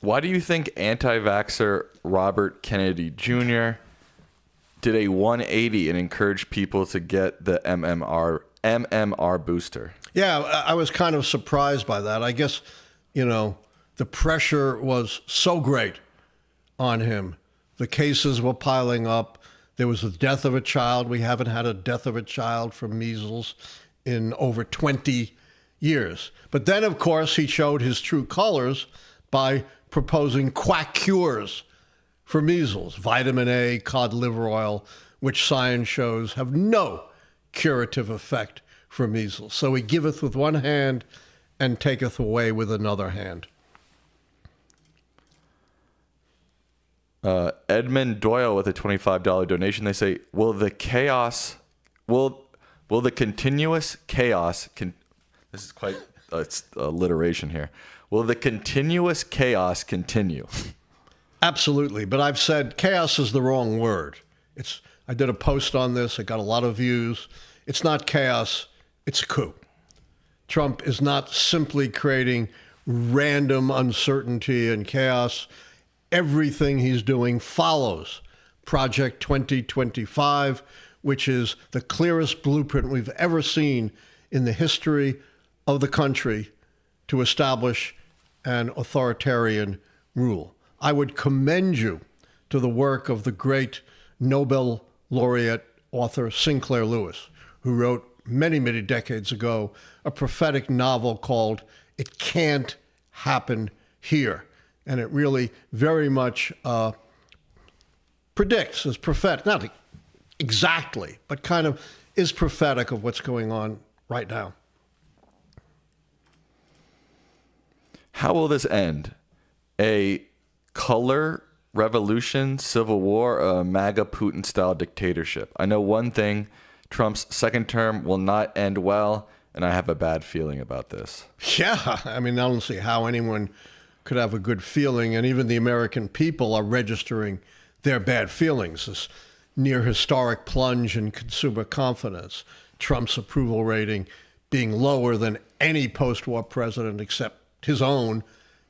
S1: Why do you think anti-vaxxer Robert Kennedy Jr. did a 180 and encouraged people to get the MMR booster?
S2: Yeah, I was kind of surprised by that. I guess, the pressure was so great on him. The cases were piling up. There was the death of a child. We haven't had a death of a child from measles in over 20 years. But then, of course, he showed his true colors by proposing quack cures for measles, vitamin A, cod liver oil, which science shows have no curative effect for measles. So he giveth with one hand and taketh away with another hand.
S1: Edmund Doyle with a $25 donation. They say, will the continuous chaos, this is quite, it's alliteration here. Will the continuous chaos continue?
S2: Absolutely. But I've said chaos is the wrong word. I did a post on this. It got a lot of views. It's not chaos. It's a coup. Trump is not simply creating random uncertainty and chaos. Everything he's doing follows Project 2025, which is the clearest blueprint we've ever seen in the history of the country to establish an authoritarian rule. I would commend you to the work of the great Nobel laureate author Sinclair Lewis, who wrote many, many decades ago a prophetic novel called It Can't Happen Here. And it really very much predicts, is prophetic, not exactly, but kind of is prophetic of what's going on right now.
S1: How will this end? A color revolution, civil war, a MAGA Putin-style dictatorship? I know one thing, Trump's second term will not end well, and I have a bad feeling about this.
S2: Yeah, I mean, I don't see how anyone could have a good feeling, and even the American people are registering their bad feelings. This near historic plunge in consumer confidence, Trump's approval rating being lower than any post-war president except his own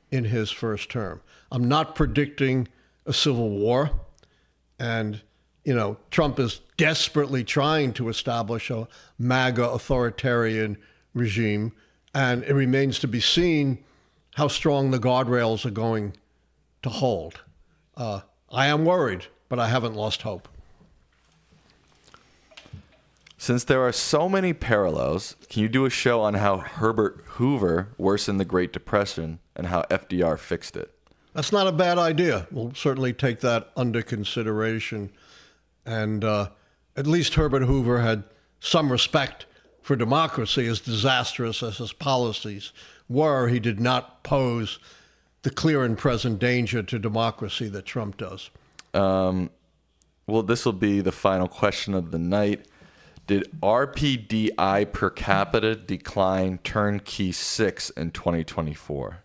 S2: in his first term. I'm not predicting a civil war, and Trump is desperately trying to establish a MAGA authoritarian regime, and it remains to be seen how strong the guardrails are going to hold. I am worried, but I haven't lost hope.
S1: Since there are so many parallels, can you do a show on how Herbert Hoover worsened the Great Depression and how FDR fixed it?
S2: That's not a bad idea. We'll certainly take that under consideration. And at least Herbert Hoover had some respect for democracy, as disastrous as his policies were. He did not pose the clear and present danger to democracy that Trump does.
S1: Well, this will be the final question of the night. Did RPDI per capita decline turnkey 6 in 2024?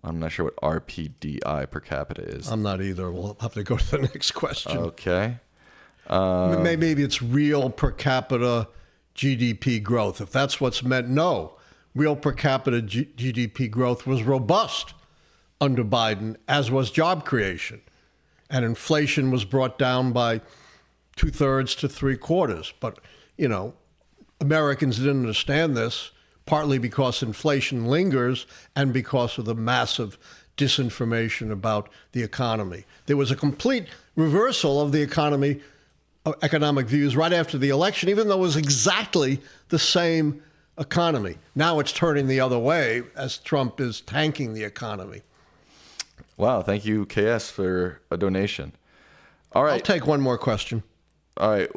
S1: I'm not sure what RPDI per capita is.
S2: I'm not either. We'll have to go to the next question.
S1: Okay.
S2: Maybe it's real per capita GDP growth. If that's what's meant, no. Real per capita GDP growth was robust under Biden, as was job creation. And inflation was brought down by 2/3 to 3/4. But, Americans didn't understand this, partly because inflation lingers and because of the massive disinformation about the economy. There was a complete reversal of the economic views right after the election, even though it was exactly the same economy. Now it's turning the other way as Trump is tanking the economy.
S1: Wow. Thank you, KS, for a donation. All right.
S2: I'll take one more question.
S1: All right.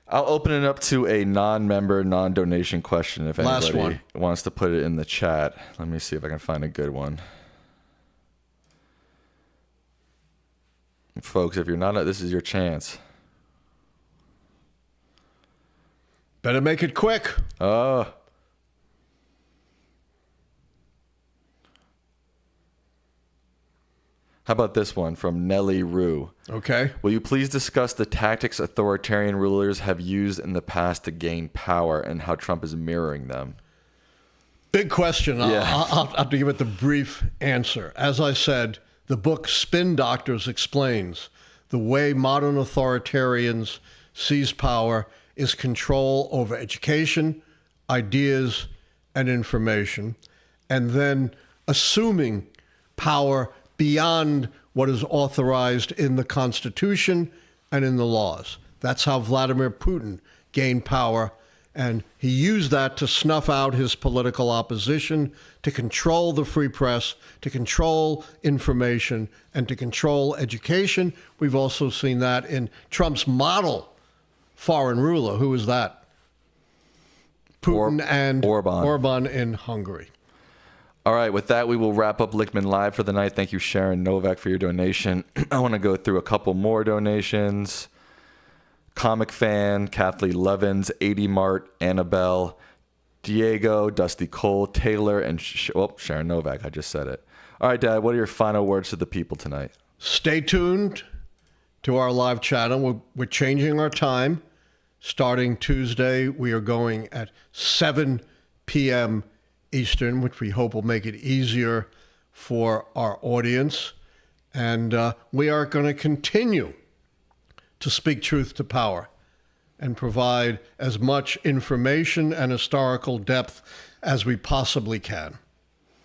S1: I'll open it up to a non-member, non-donation question if anybody wants to put it in the chat. Let me see if I can find a good one. folks. If you're not, this is your chance.
S2: Better make it quick.
S1: Oh. How about this one from Nellie Rue?
S2: Okay.
S1: Will you please discuss the tactics authoritarian rulers have used in the past to gain power and how Trump is mirroring them?
S2: Big question.
S1: Yeah.
S2: I'll have to give it the brief answer. As I said, the book Spin Doctors explains the way modern authoritarians seize power is control over education, ideas, and information, and then assuming power beyond what is authorized in the Constitution and in the laws. That's how Vladimir Putin gained power, and he used that to snuff out his political opposition, to control the free press, to control information, and to control education. We've also seen that in Trump's model foreign ruler. Who is that? Putin and Orban in Hungary.
S1: All right, with that, we will wrap up Lichtman Live for the night. Thank you, Sharon Novak, for your donation. I want to go through a couple more donations. Comic Fan, Kathleen Levins, 80 Mart, Annabelle, Diego, Dusty Cole, Taylor, and Sharon Novak. I just said it. All right, Dad, what are your final words to the people tonight?
S2: Stay tuned to our live channel. We're changing our time. Starting Tuesday, we are going at 7 p.m. Eastern, which we hope will make it easier for our audience. And we are going to continue to speak truth to power and provide as much information and historical depth as we possibly can.